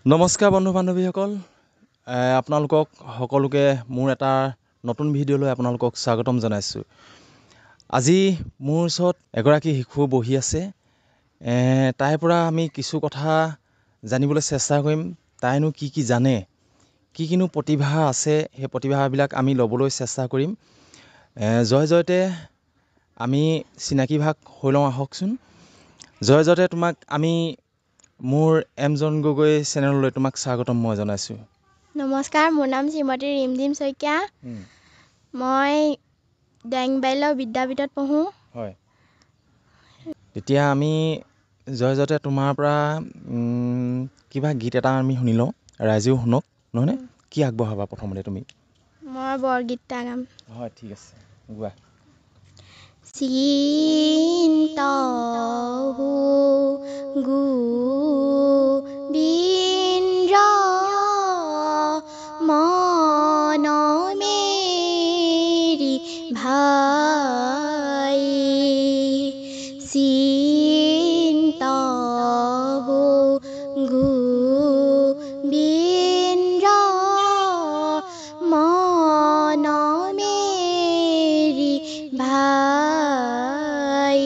নমস্কাৰ বন্ধু বান্ধৱীসকল, আপোনালোকক সকলোকে মোৰ এটা নতুন ভিডিঅ'লৈ আপোনালোকক স্বাগতম জনাইছোঁ। আজি মোৰ ওচৰত এগৰাকী শিশু বহি আছে। তাইৰ পৰা আমি কিছু কথা জানিবলৈ চেষ্টা কৰিম। তাইনো কি কি জানে, কিনো প্ৰতিভা আছে, সেই প্ৰতিভাবিলাক আমি ল'বলৈ চেষ্টা কৰিম। জয়তে আমি চিনাকি ভাগ হৈ লওঁ আহকচোন। জয়তে তোমাক আমি মোৰ এমজন গগৈ চেনেললৈ তোমাক স্বাগতম মই জনাইছোঁ। নমস্কাৰ, মোৰ নাম শ্ৰীমতী ৰিমজিম শইকীয়া। মই ডেংবাইল বিদ্যাপীঠত পঢ়োঁ। হয়, তেতিয়া আমি জয়তে তোমাৰ পৰা কিবা গীত এটা আমি শুনি লওঁ, ৰাইজেও শুনক, নহয়নে? কি আগবঢ়াবা প্ৰথমতে তুমি? মই বৰগীত এটা গাম। হয়, ঠিক আছে, গোৱা। চিন্তহো গোবিন্দ মন মেৰি ভাই, চিন্তহো গোবিন্দ মন মেৰি ভাই,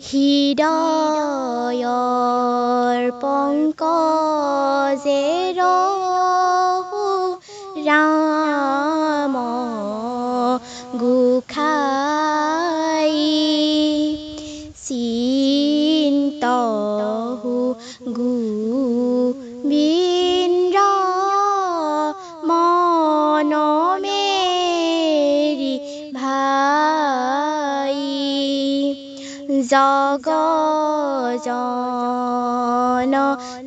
হৃদয়ৰ পংকজেৰ ৰাম গোসাঁই, চিন্তহো গোবিন্দ মন মেৰি ভাই, জগজন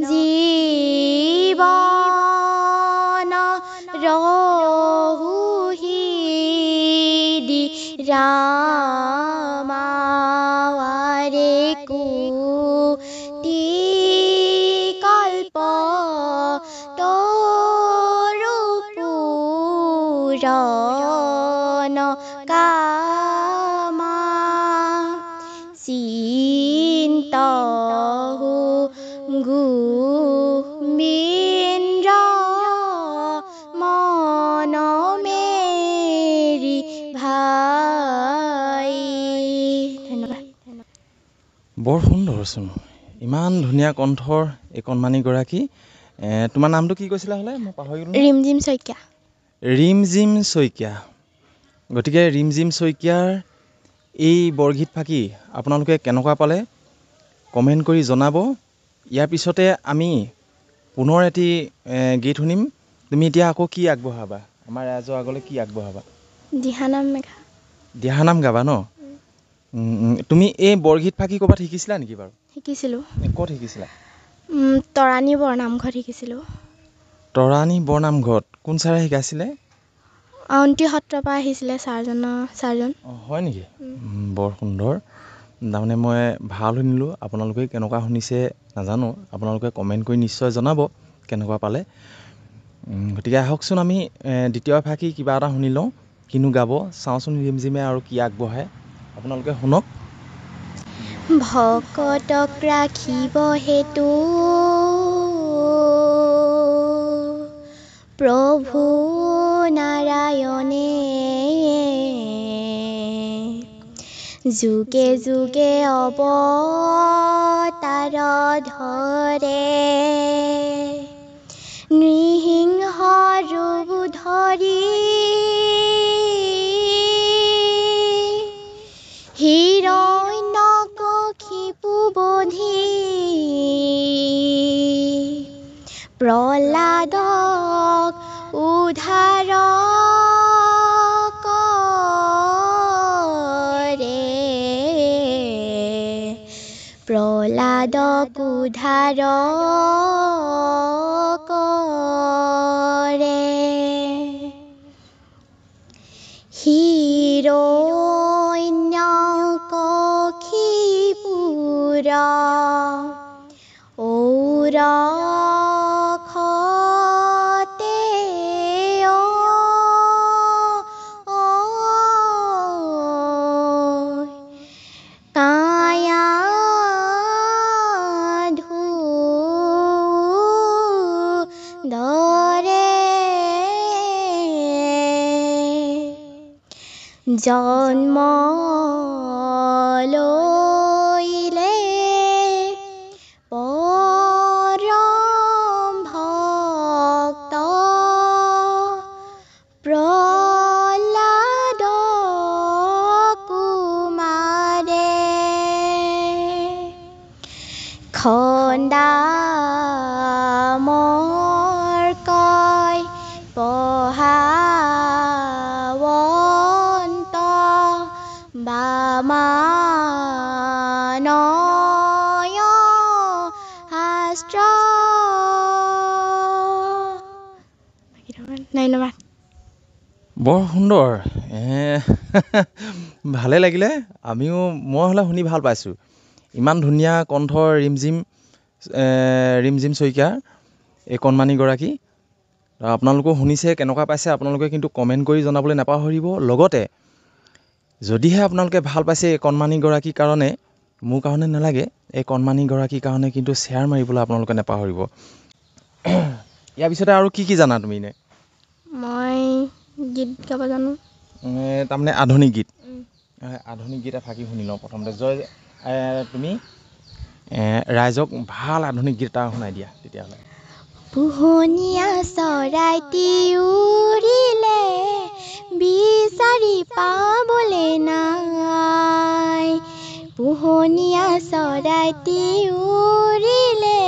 জীৱন ৰহুহি ৰামাৰে কোটি কল্প তৰু পূৰণ কামা, চিন্তহো গোবিন্দ মন মেৰি ভাই। ধন্যবাদ। বৰ সুন্দৰচোন, ইমান ধুনীয়া কণ্ঠৰ এই কণমানিগৰাকী। তোমাৰ নামটো কি কৈছিলা হ'লে? মই পাহৰি গ'লোঁ। ৰিমজিম শইকীয়া। ৰিমজিম শইকীয়া। গতিকে ৰিমজিম শইকীয়াৰ এই বৰগীত ফাঁকি আপোনালোকে কেনেকুৱা পালে কমেণ্ট কৰি জনাব। ইয়াৰ পিছতে আমি পুনৰ এটি গীত শুনিম। তুমি এতিয়া আকৌ কি আগবঢ়াবা, আমাৰ ৰাইজৰ আগলৈ কি আগবঢ়াবা? দিহানাম মেঘা। দিহানাম গাবা ন? তুমি এই বৰগীত ফাঁকি ক'ৰবাত শিকিছিলা নেকি বাৰু? শিকিছিলোঁ। ক'ত শিকিছিলা? তৰাণী বৰনামঘৰত শিকিছিলোঁ। তৰাণী বৰনামঘৰত কোন ছাৰে শিকাইছিলে? আউনীআটী সত্ৰৰ পৰা আহিছিলে ছাৰজন। হয় নেকি? বৰ সুন্দৰ। তাৰমানে মই ভাল শুনিলোঁ, আপোনালোকে কেনেকুৱা শুনিছে নাজানো। আপোনালোকে কমেণ্ট কৰি নিশ্চয় জনাব কেনেকুৱা পালে। গতিকে আহকচোন আমি দ্বিতীয় ফাঁকি কিবা এটা শুনি লওঁ, কিনো গাব চাওঁচোন ৰিমজিমে আৰু কি আগবঢ়ায়, আপোনালোকে শুনক। ভকতক ৰাখিব হেতু প্ৰভু নাৰায়ণে, যুগে যুগে অৱতাৰ ধৰে, নৃসিংহ ৰূপ ধৰি হিৰণ্যকশিপু বধি, প্ৰহ্লাদক উদ্ধাৰ কৰে, প্ৰহ্লাদক উদ্ধাৰ কৰে, হিৰণ্যকশিপুৰ ঔৰখতে কায়া ধূ জন্ম লৈলে পৰম ভক্ত প্ৰহ্লাদ কুমাৰে খণ্ডামৰ পঢ়াৱন্ত বামানয় শাস্ত্ৰ ধন্যবাদ। বৰ সুন্দৰ ভালে লাগিলে। মই হ'লে শুনি ভাল পাইছোঁ। ইমান ধুনীয়া কণ্ঠ ৰিমজিম শইকীয়াৰ এই কণমানিগৰাকী। আপোনালোকেও শুনিছে, কেনেকুৱা পাইছে আপোনালোকে কিন্তু কমেণ্ট কৰি জনাবলৈ নাপাহৰিব। লগতে যদিহে আপোনালোকে ভাল পাইছে এই কণমানিগৰাকীৰ কাৰণে, মোৰ কাৰণে নালাগে, এই কণমানিগৰাকীৰ কাৰণে কিন্তু শ্বেয়াৰ মাৰিবলৈ আপোনালোকে নাপাহৰিব। ইয়াৰ পিছতে আৰু কি জানা তুমি এনে? মই গীত গাব জানো। তাৰমানে আধুনিক গীত। আধুনিক গীত এফাকি শুনি লওঁ প্ৰথমতে। তুমি ৰাইজক ভাল আধুনিক গীত এটা শুনাই দিয়া তেতিয়াহ'লে। পোহনীয়া চৰাইটি উৰিলে বিচাৰি পাবলে নাই। পোহনীয়া চৰাইটি উৰিলে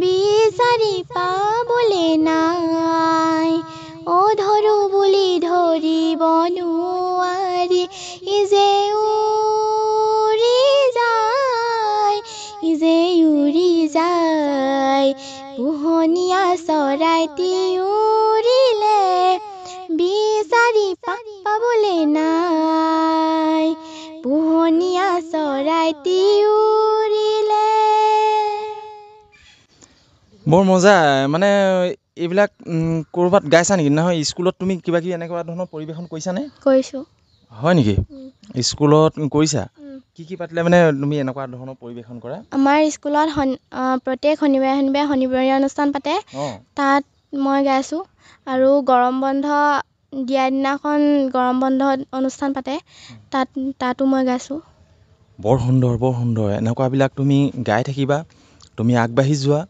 বিচাৰি পাবলে নাই। অধৰো বুলি ধৰিব নোৱাৰি, ইজে উৰি যায়, ইজে উৰি যায়। পোহনীয়া চৰাইটি উৰিলে বিচাৰি পাবলে নাই। পোহনীয়া চৰাইটি উৰিলে। বৰ মজা। মানে এইবিলাক ক'ৰবাত গাইছা নেকি? নহয় স্কুলত তুমি কিবা কিবি এনেকুৱা ধৰণৰ পৰিৱেশন কৰিছানে? কৰিছোঁ। হয় নেকি? স্কুলত কৰিছা? কি পাতিলে মানে তুমি এনেকুৱা ধৰণৰ পৰিৱেশন কৰা? আমাৰ স্কুলত প্ৰত্যেক শনিবাৰীয়া অনুষ্ঠান পাতে। তাত মই গাইছোঁ। আৰু গৰম বন্ধ দিয়া দিনাখন গৰম বন্ধ অনুষ্ঠান পাতে, তাতো মই গাইছোঁ। বৰ সুন্দৰ, বৰ সুন্দৰ। এনেকুৱাবিলাক তুমি গাই থাকিবা, তুমি আগবাঢ়ি যোৱা।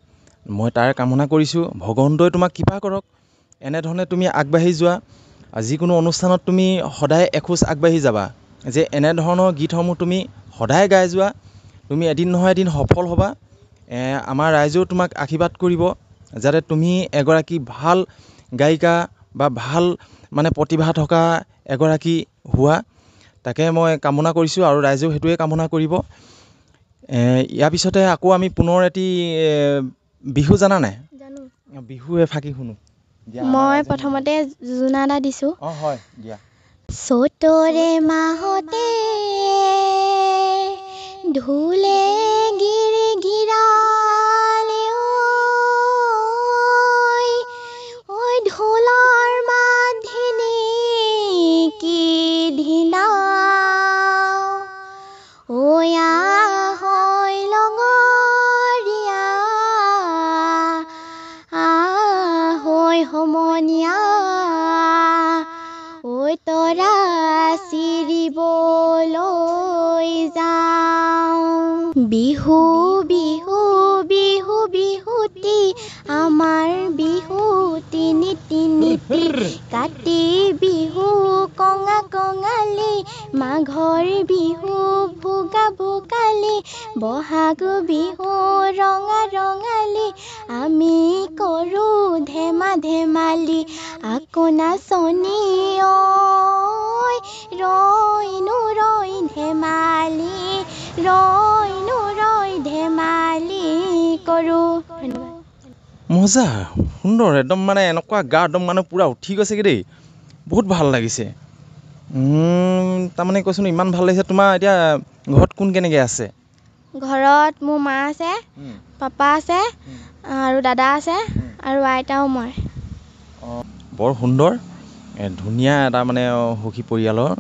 মই তাৰ কামনা কৰিছোঁ। ভগৱন্তই তোমাক কৃপা কৰক। এনেধৰণে তুমি আগবাঢ়ি যোৱা। যিকোনো অনুষ্ঠানত তুমি সদায় এখোজ আগবাঢ়ি যাবা, যে এনেধৰণৰ গীতসমূহ তুমি সদায় গাই যোৱা। তুমি এদিন নহয় এদিন সফল হ'বা। আমাৰ ৰাইজেও তোমাক আশীৰ্বাদ কৰিব, যাতে তুমি এগৰাকী ভাল গায়িকা বা ভাল মানে প্ৰতিভা থকা এগৰাকী হোৱা। তাকে মই কামনা কৰিছোঁ আৰু ৰাইজেও সেইটোৱে কামনা কৰিব। ইয়াৰ পিছতে আকৌ আমি পুনৰ এটি বিহু জানা নাই? জানো। বিহু এফাকি শুনো। মই প্ৰথমতে যোজনা এটা দিছোঁ। হয় দিয়া। চ'তৰে মাহতে ঢোলে গিৰি ঘিৰালে, ঐ ঢোলৰ মাত ধিনি কি ধিলা, ঐ আহৈ লগৰীয়া, আহৈ সমনীয়া, ঐ তৰা চিৰিবলৈ যাওঁ। বিহু বিহু বিহু বিহুতি, আমাৰ বিহু তিনিটি। কাতি বিহু কঙা কঙালি, মাঘৰ বিহু ভোগা ভোগালি, বহাগ বিহু ৰঙা ৰঙালি, আমি কৰোঁ ধেমালি। আকৌ নাচনি ঐ ৰৈনো ৰৈ ধেমালি, ৰৈনো ৰৈ ধেমালি কৰোঁ। মজা, সুন্দৰ। একদম মানে এনেকুৱা গা একদম মানে পূৰা উঠি গৈছেগৈ দেই। বহুত ভাল লাগিছে। তাৰমানে কৈছোঁ ইমান ভাল লাগিছে। তোমাৰ এতিয়া ঘৰত কোন কেনেকৈ আছে? ঘৰত মোৰ মা আছে, পাপা আছে, আৰু দাদা আছে, আৰু আইতাও মই। বৰ সুন্দৰ, ধুনীয়া এটা মানে সুখী পৰিয়ালৰ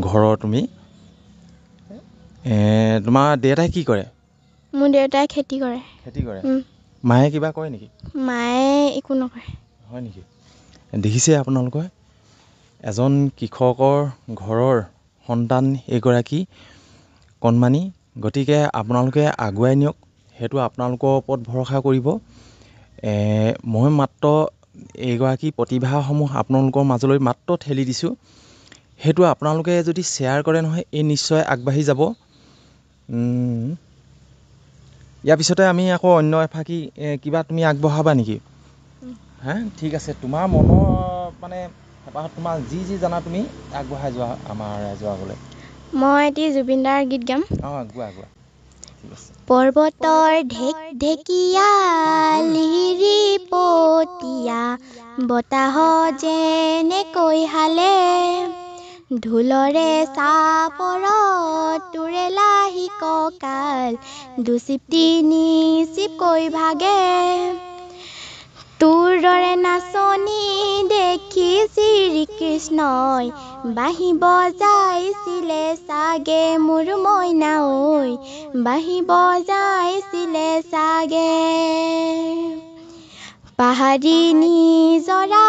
ঘৰৰ তুমি। তোমাৰ দেউতাই কি কৰে? মোৰ দেউতাই খেতি কৰে। খেতি কৰে? মায়ে কিবা কৰে নেকি? মায়ে একো নকৰে। হয় নেকি? দেখিছে আপোনালোকে, এজন কৃষকৰ ঘৰৰ সন্তান এইগৰাকী কণমানি। গতিকে আপোনালোকে আগুৱাই নিয়ক, সেইটো আপোনালোকৰ ওপৰত ভৰসা কৰিব। মই মাত্ৰ এইগৰাকী প্ৰতিভাসমূহ আপোনালোকৰ মাজলৈ মাত্ৰ ঠেলি দিছোঁ। সেইটো আপোনালোকে যদি শ্বেয়াৰ কৰে নহয়, এই নিশ্চয় আগবাঢ়ি যাব। ইয়াৰ পিছতে আমি আকৌ অন্য এফাকি কিবা তুমি আগবঢ়াবা নেকি? হা, ঠিক আছে। তোমাৰ মনৰ মানে হেঁপাহত তোমাৰ যি জানা তুমি আগবঢ়াই যোৱা আমাৰ ৰাইজৰ আগলৈ। মই এটি জুবিনদাৰ গীত গাম। গোৱা ঠিক আছে। পৰ্বতৰ ঢেকীয়া লিহিৰি পতীয়া, বতাহ যেনেকৈ হালে, ঢোলৰে চাপৰত তোৰে লাহি কঁকাল, দুচিপ তিনি চিপকৈ ভাগে। তোৰ দৰে নাচনি দেখি শ্ৰীকৃষ্ণই বাঁহী বজাইছিলে চাগে মোৰ মইনা ঐ, বাঁহী বজাইছিলে চাগে। পাহাৰী নিজৰা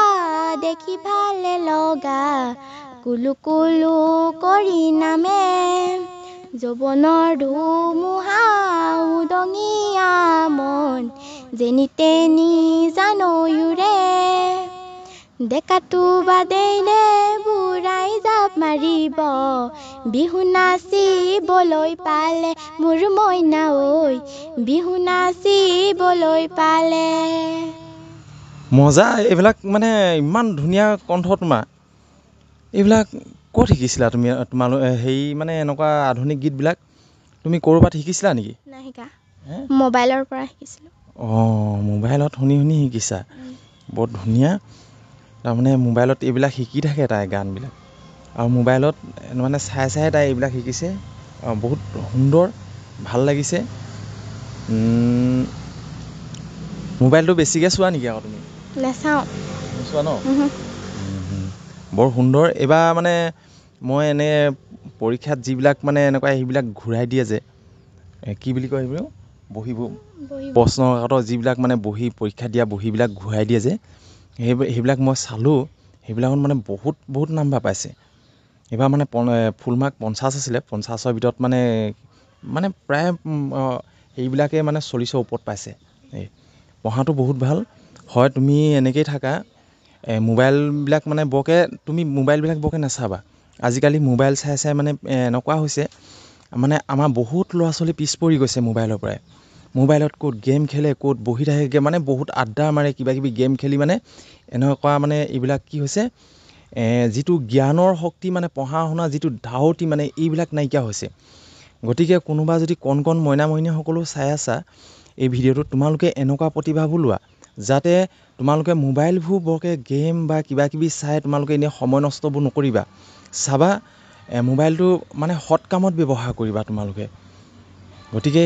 দেখি ভালে লগা, কুলু কুলু কৰি নামে, যৌৱনৰ ধুমুহা উদঙিয়া মন, যেনি তেনি জানৈৰে। ডেকাটো বাদেইনে বুঢ়াই জাপ মাৰিব, বিহু নাচিবলৈ পালে মোৰ মইনা ঐ, বিহু নাচিবলৈ পালে। মজা। এইবিলাক মানে ইমান ধুনীয়া কণ্ঠ তোমাৰ। এইবিলাক ক'ত শিকিছিলা তুমি? তোমালোকে হেৰি মানে এনেকুৱা আধুনিক গীতবিলাক তুমি ক'ৰবাত শিকিছিলা নেকি? নাই শিকা, মোবাইলৰ পৰা শিকিছিলোঁ। মোবাইলত শুনি শুনি শিকিছা। বৰ ধুনীয়া। তাৰমানে মোবাইলত এইবিলাক শিকি থাকে তাই গানবিলাক, আৰু মোবাইলত মানে চাই তাই এইবিলাক শিকিছে। বহুত সুন্দৰ, ভাল লাগিছে। মোবাইলটো বেছিকৈ চোৱা নেকি আকৌ তুমি? নাচাওঁ। নোচোৱা ন? বৰ সুন্দৰ। এইবাৰ মানে মই এনে পৰীক্ষাত যিবিলাক মানে এনেকুৱা সেইবিলাক ঘূৰাই দিয়ে যে, কি বুলি কয় সেইবোৰ, বহীবোৰ, প্ৰশ্ন কাকতৰ যিবিলাক মানে বহী, পৰীক্ষা দিয়া বহীবিলাক ঘূৰাই দিয়ে যে, সেইবিলাক মই চালোঁ। সেইবিলাকত মানে বহুত নাম্বাৰ পাইছে। এইবাৰ মানে ফুল মাৰ্ক 50 আছিলে। 50ৰ ভিতৰত মানে প্ৰায় সেইবিলাকে মানে 40ৰ ওপৰত পাইছে। পঢ়াটো বহুত ভাল হয়। তুমি এনেকেই থাকা। মোবাইলবিলাক মানে তুমি মোবাইলবিলাক বৰকৈ নাচাবা। আজিকালি মোবাইল চাই মানে এনেকুৱা হৈছে, মানে আমাৰ বহুত ল'ৰা ছোৱালী পিছ পৰি গৈছে মোবাইলৰ পৰাই। মোবাইলত ক'ত গেম খেলে, ক'ত বহি থাকে, মানে বহুত আড্ডা মাৰে, কিবাকিবি গেম খেলি মানে এনেকুৱা মানে এইবিলাক কি হৈছে, যিটো জ্ঞানৰ শক্তি, মানে পঢ়া শুনা যিটো ধাউতি, মানে এইবিলাক নাইকিয়া হৈছে। গতিকে কোনোবা যদি কণ মইনা মইনাসকলো চাই আছা এই ভিডিঅ'টো, তোমালোকে এনেকুৱা প্ৰতিভাবোৰ লোৱা, যাতে তোমালোকে মোবাইলবোৰ বৰকৈ গেম বা কিবাকিবি চাই তোমালোকে এনেই সময় নষ্টবোৰ নকৰিবা। চাবা, মোবাইলটো মানে সৎ কামত ব্যৱহাৰ কৰিবা তোমালোকে। গতিকে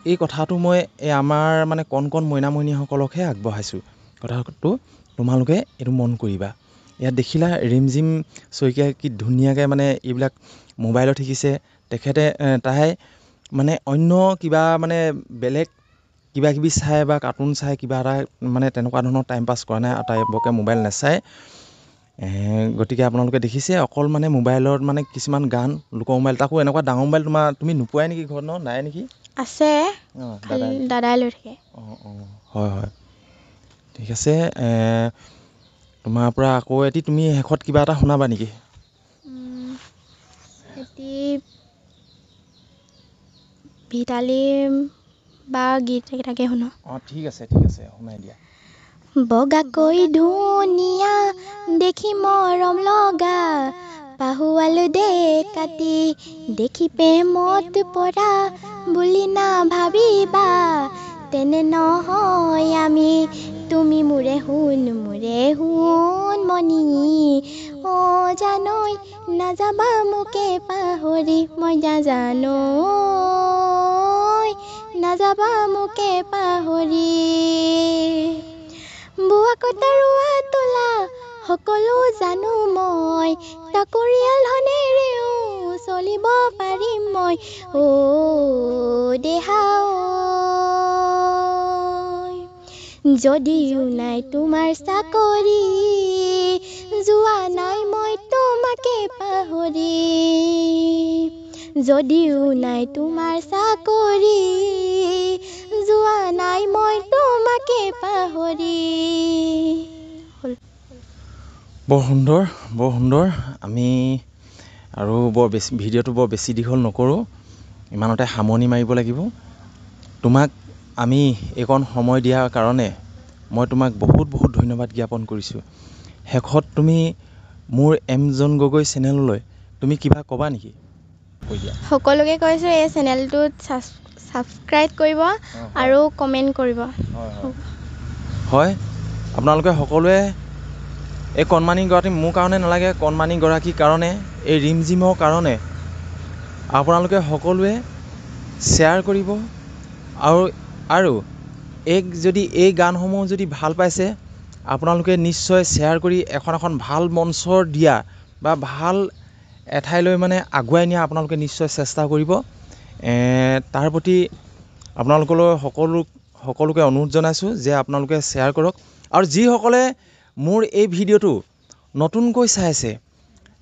এই কথাটো মই আমাৰ মানে কণ মইনা মইনাসকলকহে আগবঢ়াইছোঁ। কথাটো তোমালোকে এইটো মন কৰিবা। ইয়াত দেখিলা ৰিমঝিম শইকীয়াই কি ধুনীয়াকৈ মানে এইবিলাক মোবাইলত শিকিছে। তাই মানে অন্য কিবা মানে বেলেগ কিবাকিবি চাই বা কাৰ্টুন চাই কিবা এটা মানে তেনেকুৱা ধৰণৰ টাইম পাছ কৰা নাই, তাই বৰকৈ মোবাইল নাচায়। গতিকে আপোনালোকে দেখিছে, অকল মানে মোবাইলত মানে কিছুমান গান, লোকৰ মোবাইল, তাকো এনেকুৱা ডাঙৰ মোবাইল তুমি নোপোৱাই নেকি ঘৰত? নাই নেকি? আছে, দাদাই লৈ থাকে। হয়। ঠিক আছে। তোমাৰ পৰা আকৌ তুমি শেষত কিবা এটা শুনাবা নেকি? ভিতালী বা গীত এটাকে শুনো। ঠিক আছে, শুনাই দিয়া। বগাকৈ ধুনীয়া দেখি মৰম লগা, পাহুৱাল কাটি দেখি প্ৰেমত পৰা, বুলি নাভাবিবা তেনে নহয় আমি, তুমি মোৰে শুন মনি, জানৈ নাযাবা মোকে পাহৰি, মই নাযাবা মোকে পাহৰি। বোৱা কটাৰুৱা তোলা সকলো জানো মই, তাকৰীয়াল ধনেৰেও চলিব পাৰিম মই। দেহা যদিও নাই তোমাৰ চাকৰি, যোৱা নাই মই তোমাকে পাহৰি যদিও নাই তোমাৰ চাকৰি যোৱা নাই মই তোমাকে পাহৰি বৰ সুন্দৰ আমি আৰু বৰ বেছি ভিডিঅ'টো বৰ বেছি দীঘল নকৰোঁ ইমানতে সামৰণি মাৰিব লাগিব তোমাক আমি এইকণ সময় দিয়াৰ কাৰণে মই তোমাক বহুত ধন্যবাদ জ্ঞাপন কৰিছোঁ শেষত তুমি মোৰ এমজন গগৈ চেনেললৈ তুমি কিবা ক'বা নেকি কৈ দিয়া সকলোকে কৈছোঁ এই চেনেলটোত ছাবস্ক্ৰাইব কৰিব আৰু কমেণ্ট কৰিব হয় আপোনালোকে সকলোৱে এই কণমানিগৰাকী মোৰ কাৰণে নালাগে কণমানিগৰাকীৰ কাৰণে এই ৰিমঝিমৰ কাৰণে আপোনালোকে সকলোৱে শ্বেয়াৰ কৰিব আৰু যদি এই গানসমূহ যদি ভাল পাইছে আপোনালোকে নিশ্চয় শ্বেয়াৰ কৰি এখন ভাল মঞ্চৰ দিয়া বা ভাল এঠাইলৈ মানে আগুৱাই নিয়া আপোনালোকে নিশ্চয় চেষ্টা কৰিব তাৰ প্ৰতি আপোনালোকলৈ সকলোকে অনুৰোধ জনাইছোঁ যে আপোনালোকে শ্বেয়াৰ কৰক আৰু যিসকলে মোৰ এই ভিডিঅ'টো নতুনকৈ চাইছে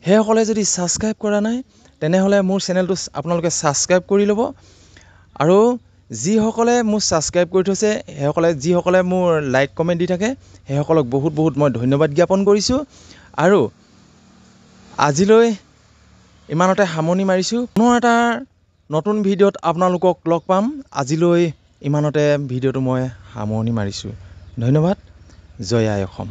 সেইসকলে যদি ছাবস্ক্ৰাইব কৰা নাই তেনেহ'লে মোৰ চেনেলটো আপোনালোকে ছাবস্ক্ৰাইব কৰি ল'ব আৰু যিসকলে মোৰ ছাবস্ক্ৰাইব কৰি থৈছে সেইসকলে যিসকলে মোৰ লাইক কমেণ্ট দি থাকে সেইসকলক বহুত মই ধন্যবাদ জ্ঞাপন কৰিছোঁ আৰু আজিলৈ ইমানতে সামৰণি মাৰিছোঁ পুনৰ এটা নতুন ভিডিঅ'ত আপোনালোকক লগ পাম আজিলৈ ইমানতে ভিডিঅ'টো মই সামৰণি মাৰিছোঁ ধন্যবাদ জয় আই অসম